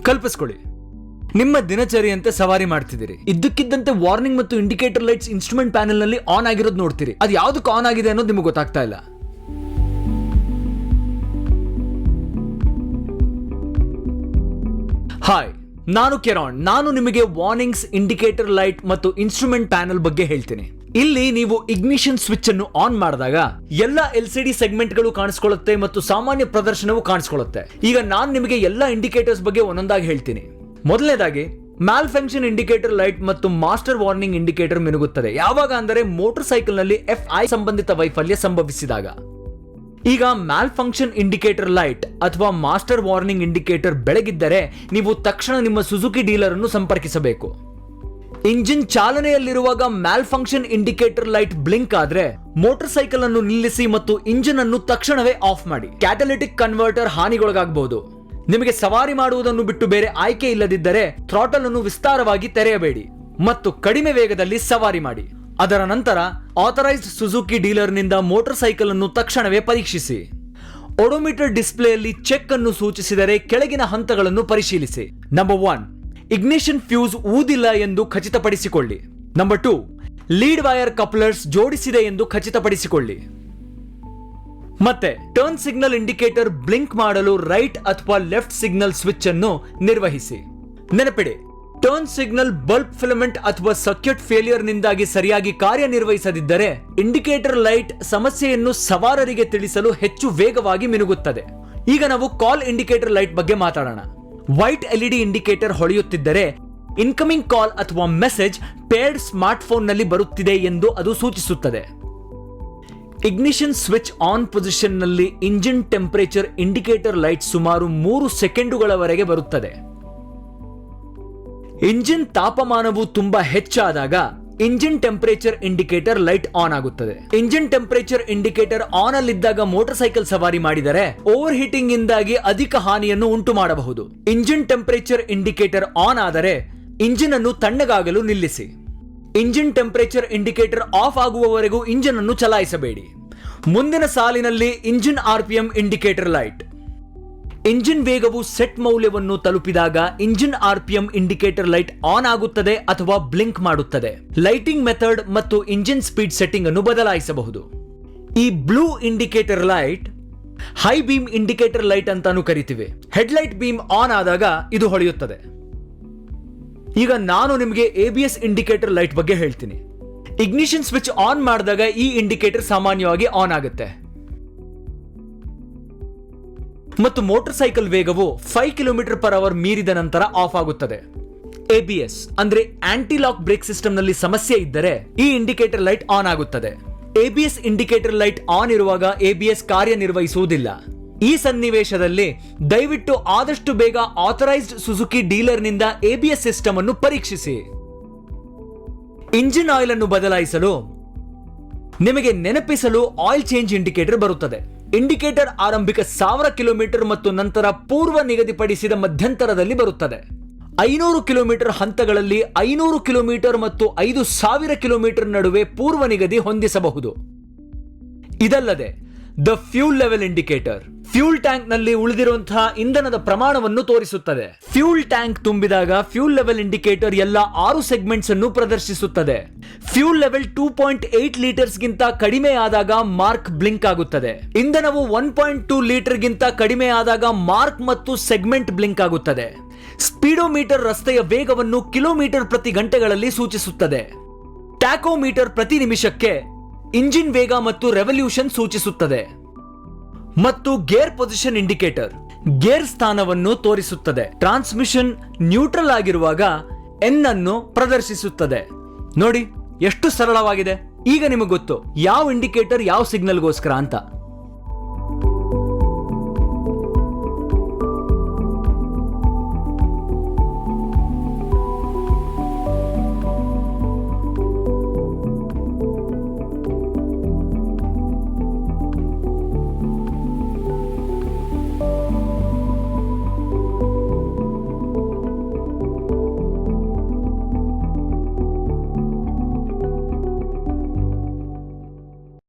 ಕಲ್ಪಿಸ್ಕೊಳ್ಳಿ, ನಿಮ್ಮ ದಿನಚರಿಯಂತೆ ಸವಾರಿ ಮಾಡ್ತಿದ್ದೀರಿ. ಇದ್ದಕ್ಕಿದ್ದಂತೆ ವಾರ್ನಿಂಗ್ ಮತ್ತು ಇಂಡಿಕೇಟರ್ ಲೈಟ್ಸ್ ಇನ್ಸ್ಟ್ರೂಮೆಂಟ್ ಪ್ಯಾನೆಲ್ ನಲ್ಲಿ ಆನ್ ಆಗಿರೋದು ನೋಡ್ತೀರಿ. ಅದು ಯಾವ್ದಕ್ಕೆ ಆನ್ ಆಗಿದೆ ಅನ್ನೋದು ನಿಮಗೆ ಗೊತ್ತಾಗ್ತಾ ಇಲ್ಲ. ಹಾಯ್, ನಾನು ಕೆರಾನ್. ನಾನು ನಿಮಗೆ ವಾರ್ನಿಂಗ್ಸ್, ಇಂಡಿಕೇಟರ್ ಲೈಟ್ ಮತ್ತು ಇನ್ಸ್ಟ್ರೂಮೆಂಟ್ ಪ್ಯಾನೆಲ್ ಬಗ್ಗೆ ಹೇಳ್ತೀನಿ. ಇಲ್ಲಿ ನೀವು ಇಗ್ನಿಷನ್ ಸ್ವಿಚ್ ಅನ್ನು ಆನ್ ಮಾಡಿದಾಗ ಎಲ್ಲ LCD ಸೆಗ್ಮೆಂಟ್ ಗಳು ಕಾಣಿಸ್ಕೊಳ್ಳುತ್ತೆ ಮತ್ತು ಸಾಮಾನ್ಯ ಪ್ರದರ್ಶನವು ಕಾಣಿಸ್ಕೊಳ್ಳುತ್ತೆ. ಈಗ ನಾನು ನಿಮಗೆ ಎಲ್ಲ ಇಂಡಿಕೇಟರ್ಸ್ ಬಗ್ಗೆ ಒಂದೊಂದಾಗಿ ಹೇಳ್ತೀನಿ. ಮೊದಲನೇದಾಗಿ ಮ್ಯಾಲ್ ಫಂಕ್ಷನ್ ಇಂಡಿಕೇಟರ್ ಲೈಟ್ ಮತ್ತು ಮಾಸ್ಟರ್ ವಾರ್ನಿಂಗ್ ಇಂಡಿಕೇಟರ್ ಮಿನುಗುತ್ತದೆ. ಯಾವಾಗ ಅಂದರೆ ಮೋಟಾರ್ ಸೈಕಲ್ ನಲ್ಲಿ FI ಸಂಬಂಧಿತ ವೈಫಲ್ಯ ಸಂಭವಿಸಿದಾಗ. ಈಗ ಮ್ಯಾಲ್ ಫಂಕ್ಷನ್ ಇಂಡಿಕೇಟರ್ ಲೈಟ್ ಅಥವಾ ಮಾಸ್ಟರ್ ವಾರ್ನಿಂಗ್ ಇಂಡಿಕೇಟರ್ ಬೆಳಗಿದ್ದರೆ ನೀವು ತಕ್ಷಣ ನಿಮ್ಮ ಸುಜುಕಿ ಡೀಲರ್ ಅನ್ನು ಸಂಪರ್ಕಿಸಬೇಕು. ಇಂಜಿನ್ ಚಾಲನೆಯಲ್ಲಿರುವಾಗ ಮ್ಯಾಲ್ ಫಂಕ್ಷನ್ ಇಂಡಿಕೇಟರ್ ಲೈಟ್ ಬ್ಲಿಂಕ್ ಆದ್ರೆ ಮೋಟಾರ್ ಸೈಕಲ್ ಅನ್ನು ನಿಲ್ಲಿಸಿ ಮತ್ತು ಇಂಜಿನ್ ಅನ್ನು ತಕ್ಷಣವೇ ಆಫ್ ಮಾಡಿ. Catalytic converter ಹಾನಿಗೊಳಗಾಗಬಹುದು. ನಿಮಗೆ ಸವಾರಿ ಮಾಡುವುದನ್ನು ಬಿಟ್ಟು ಬೇರೆ ಆಯ್ಕೆ ಇಲ್ಲದಿದ್ದರೆ ಥ್ರಾಟಲ್ ಅನ್ನು ವಿಸ್ತಾರವಾಗಿ ತೆರೆಯಬೇಡಿ ಮತ್ತು ಕಡಿಮೆ ವೇಗದಲ್ಲಿ ಸವಾರಿ ಮಾಡಿ. ಅದರ ನಂತರ ಆಥರೈಸ್ಡ್ ಸುಜುಕಿ ಡೀಲರ್ ನಿಂದ ಮೋಟಾರ್ ಸೈಕಲ್ ಅನ್ನು ತಕ್ಷಣವೇ ಪರೀಕ್ಷಿಸಿ. ಓಡೋಮೀಟರ್ ಡಿಸ್ಪ್ಲೇಯಲ್ಲಿ ಚೆಕ್ ಅನ್ನು ಸೂಚಿಸಿದರೆ ಕೆಳಗಿನ ಹಂತಗಳನ್ನು ಪರಿಶೀಲಿಸಿ. ನಂಬರ್ 1, ಇಗ್ನಿಷನ್ ಫ್ಯೂಸ್ ಊದಿಲ್ಲ ಎಂದು ಖಚಿತಪಡಿಸಿಕೊಳ್ಳಿ. ನಂಬರ್ 2, ಲೀಡ್ ವೈರ್ ಕಪ್ಲರ್ಸ್ ಜೋಡಿಸಿದೆ ಎಂದು ಖಚಿತಪಡಿಸಿಕೊಳ್ಳಿ. ಮತ್ತೆ ಟರ್ನ್ ಸಿಗ್ನಲ್ ಇಂಡಿಕೇಟರ್ ಬ್ಲಿಂಕ್ ಮಾಡಲು ರೈಟ್ ಅಥವಾ ಲೆಫ್ಟ್ ಸಿಗ್ನಲ್ ಸ್ವಿಚ್ ಅನ್ನು ನಿರ್ವಹಿಸಿ. ನೆನಪಿಡಿ, ಟರ್ನ್ ಸಿಗ್ನಲ್ ಬಲ್ಬ್ ಫಿಲಮೆಂಟ್ ಅಥವಾ ಸರ್ಕ್ಯೂಟ್ ಫೇಲಿಯರ್ ನಿಂದಾಗಿ ಸರಿಯಾಗಿ ಕಾರ್ಯನಿರ್ವಹಿಸದಿದ್ದರೆ ಇಂಡಿಕೇಟರ್ ಲೈಟ್ ಸಮಸ್ಯೆಯನ್ನು ಸವಾರರಿಗೆ ತಿಳಿಸಲು ಹೆಚ್ಚು ವೇಗವಾಗಿ ಮಿನುಗುತ್ತದೆ. ಈಗ ನಾವು ಕಾಲ್ ಇಂಡಿಕೇಟರ್ ಲೈಟ್ ಬಗ್ಗೆ ಮಾತಾಡೋಣ. ವೈಟ್ LED ಇಂಡಿಕೇಟರ್ ಹೊಳೆಯುತ್ತಿದ್ದರೆ ಇನ್ಕಮಿಂಗ್ ಕಾಲ್ ಅಥವಾ ಮೆಸೇಜ್ ಪೇರ್ಡ್ ಸ್ಮಾರ್ಟ್ಫೋನ್ ನಲ್ಲಿ ಬರುತ್ತಿದೆ ಎಂದು ಅದು ಸೂಚಿಸುತ್ತದೆ. ಇಗ್ನಿಷನ್ ಸ್ವಿಚ್ ಆನ್ ಪೊಸಿಷನ್ ನಲ್ಲಿ ಇಂಜಿನ್ ಟೆಂಪರೇಚರ್ ಇಂಡಿಕೇಟರ್ ಲೈಟ್ ಸುಮಾರು 3 ಸೆಕೆಂಡುಗಳವರೆಗೆ ಬರುತ್ತದೆ. ಇಂಜಿನ್ ತಾಪಮಾನವು ತುಂಬಾ ಹೆಚ್ಚಾದಾಗ engine temperature indicator light on ಆಗುತ್ತದೆ. ಇಂಜಿನ್ ಟೆಂಪರೇಚರ್ ಇಂಡಿಕೇಟರ್ ಆನ್ ಅಲ್ಲಿದ್ದಾಗ ಮೋಟಾರ್ ಸೈಕಲ್ ಸವಾರಿ ಮಾಡಿದರೆ ಓವರ್ ಹೀಟಿಂಗ್ ಇಂದಾಗಿ ಅಧಿಕ ಹಾನಿಯನ್ನು ಉಂಟು ಮಾಡಬಹುದು. ಇಂಜಿನ್ ಟೆಂಪರೇಚರ್ ಇಂಡಿಕೇಟರ್ ಆನ್ ಆದರೆ ಇಂಜಿನ್ ಅನ್ನು ತಣ್ಣಗಾಗಲು ನಿಲ್ಲಿಸಿ. ಇಂಜಿನ್ ಟೆಂಪರೇಚರ್ ಇಂಡಿಕೇಟರ್ ಆಫ್ ಆಗುವವರೆಗೂ ಇಂಜಿನ್ ಅನ್ನು ಚಲಾಯಿಸಬೇಡಿ. ಮುಂದಿನ ಸಾಲಿನಲ್ಲಿ engine RPM indicator light. Engine ವೇಗವು ಸೆಟ್ ಮೌಲ್ಯವನ್ನು ತಲುಪಿದಾಗ engine RPM indicator light on ಆಗುತ್ತದೆ ಅಥವಾ ಬ್ಲಿಂಕ್ ಮಾಡುತ್ತದೆ. ಲೈಟಿಂಗ್ ಮೆಥಡ್ ಮತ್ತು ಇಂಜಿನ್ ಸ್ಪೀಡ್ ಸೆಟ್ಟಿಂಗ್ ಅನ್ನು ಬದಲಾಯಿಸಬಹುದು. ಈ blue indicator light high beam indicator light ಅಂತಾನು ಕರಿತೀವಿ. ಹೆಡ್ಲೈಟ್ ಬೀಮ್ ಆನ್ ಆದಾಗ ಇದು ಹೊಳೆಯುತ್ತದೆ. ಈಗ ನಾನು ನಿಮಗೆ ABS ಇಂಡಿಕೇಟರ್ ಲೈಟ್ ಬಗ್ಗೆ ಹೇಳ್ತೀನಿ. ಇಗ್ನಿಷನ್ ಸ್ವಿಚ್ ಆನ್ ಮಾಡಿದಾಗ ಈ ಇಂಡಿಕೇಟರ್ ಸಾಮಾನ್ಯವಾಗಿ ಆನ್ ಆಗುತ್ತೆ ಮತ್ತು ಮೋಟಾರ್ ಸೈಕಲ್ ವೇಗವು 5 km/h ಮೀರಿದ ನಂತರ ಆಫ್ ಆಗುತ್ತದೆ. ABS ಅಂದ್ರೆ ಆಂಟಿ ಲಾಕ್ ಬ್ರೇಕ್ ಸಿಸ್ಟಮ್ ನಲ್ಲಿ ಸಮಸ್ಯೆ ಇದ್ದರೆ ಈ ಇಂಡಿಕೇಟರ್ ಲೈಟ್ ಆನ್ ಆಗುತ್ತದೆ. ABS ಇಂಡಿಕೇಟರ್ ಲೈಟ್ ಆನ್ ಇರುವಾಗ ABS ಕಾರ್ಯನಿರ್ವಹಿಸುವುದಿಲ್ಲ. ಈ ಸನ್ನಿವೇಶದಲ್ಲಿ ದಯವಿಟ್ಟು ಆದಷ್ಟು ಬೇಗ ಆಥರೈಸ್ಡ್ ಸುಜುಕಿ ಡೀಲರ್ ನಿಂದ ABS ಸಿಸ್ಟಮ್ ಅನ್ನು ಪರೀಕ್ಷಿಸಿ. ಇಂಜಿನ್ ಆಯಿಲ್ ಅನ್ನು ಬದಲಾಯಿಸಲು ನಿಮಗೆ ನೆನಪಿಸಲು ಆಯಿಲ್ ಚೇಂಜ್ ಇಂಡಿಕೇಟರ್ ಬರುತ್ತದೆ. ಇಂಡಿಕೇಟರ್ ಆರಂಭಿಕ 1000 ಕಿಲೋಮೀಟರ್ ಮತ್ತು ನಂತರ ಪೂರ್ವ ನಿಗದಿಪಡಿಸಿದ ಮಧ್ಯಂತರದಲ್ಲಿ ಬರುತ್ತದೆ. 500 ಕಿಲೋಮೀಟರ್ ಹಂತಗಳಲ್ಲಿ 500 ಕಿಲೋಮೀಟರ್ ಮತ್ತು 5000 ಕಿಲೋಮೀಟರ್ ನಡುವೆ ಪೂರ್ವ ನಿಗದಿ ಹೊಂದಿಸಬಹುದು. ಇದಲ್ಲದೆ the fuel level indicator fuel tank ನಲ್ಲಿ ಉಳಿದಿರುವಂತಹ ಇಂಧನದ ಪ್ರಮಾಣವನ್ನು ತೋರಿಸುತ್ತದೆ. ಫ್ಯೂಲ್ ಟ್ಯಾಂಕ್ ತುಂಬಿದಾಗ ಫ್ಯೂಲ್ ಲೆವೆಲ್ ಇಂಡಿಕೇಟರ್ ಎಲ್ಲ 6 ಸೆಗ್ಮೆಂಟ್ಸ್ ಅನ್ನು ಪ್ರದರ್ಶಿಸುತ್ತದೆ. ಫ್ಯೂಲ್ ಲೆವೆಲ್ 2.8 ಲೀಟರ್ಸ್ ಗಿಂತ ಕಡಿಮೆ ಆದಾಗ ಮಾರ್ಕ್ ಬ್ಲಿಂಕ್ ಆಗುತ್ತದೆ. ಇಂಧನವು 1.2 ಲೀಟರ್ ಗಿಂತ ಕಡಿಮೆ ಆದಾಗ ಮಾರ್ಕ್ ಮತ್ತು ಸೆಗ್ಮೆಂಟ್ ಬ್ಲಿಂಕ್ ಆಗುತ್ತದೆ. ಸ್ಪೀಡೋಮೀಟರ್ ರಸ್ತೆಯ ವೇಗವನ್ನು ಕಿಲೋಮೀಟರ್ ಪ್ರತಿ ಗಂಟೆಗಳಲ್ಲಿ ಸೂಚಿಸುತ್ತದೆ. ಟ್ಯಾಕೋಮೀಟರ್ ಪ್ರತಿ ನಿಮಿಷಕ್ಕೆ ಇಂಜಿನ್ ವೇಗ ಮತ್ತು ರೆವಲ್ಯೂಷನ್ ಸೂಚಿಸುತ್ತದೆ. ಮತ್ತು ಗೇರ್ ಪೊಸಿಷನ್ ಇಂಡಿಕೇಟರ್ ಗೇರ್ ಸ್ಥಾನವನ್ನು ತೋರಿಸುತ್ತದೆ. ಟ್ರಾನ್ಸ್ಮಿಷನ್ ನ್ಯೂಟ್ರಲ್ ಆಗಿರುವಾಗ N ಅನ್ನು ಪ್ರದರ್ಶಿಸುತ್ತದೆ. ನೋಡಿ ಎಷ್ಟು ಸರಳವಾಗಿದೆ. ಈಗ ನಿಮಗೆ ಗೊತ್ತು ಯಾವ ಇಂಡಿಕೇಟರ್ ಯಾವ ಸಿಗ್ನಲ್ಗೋಸ್ಕರ ಅಂತ.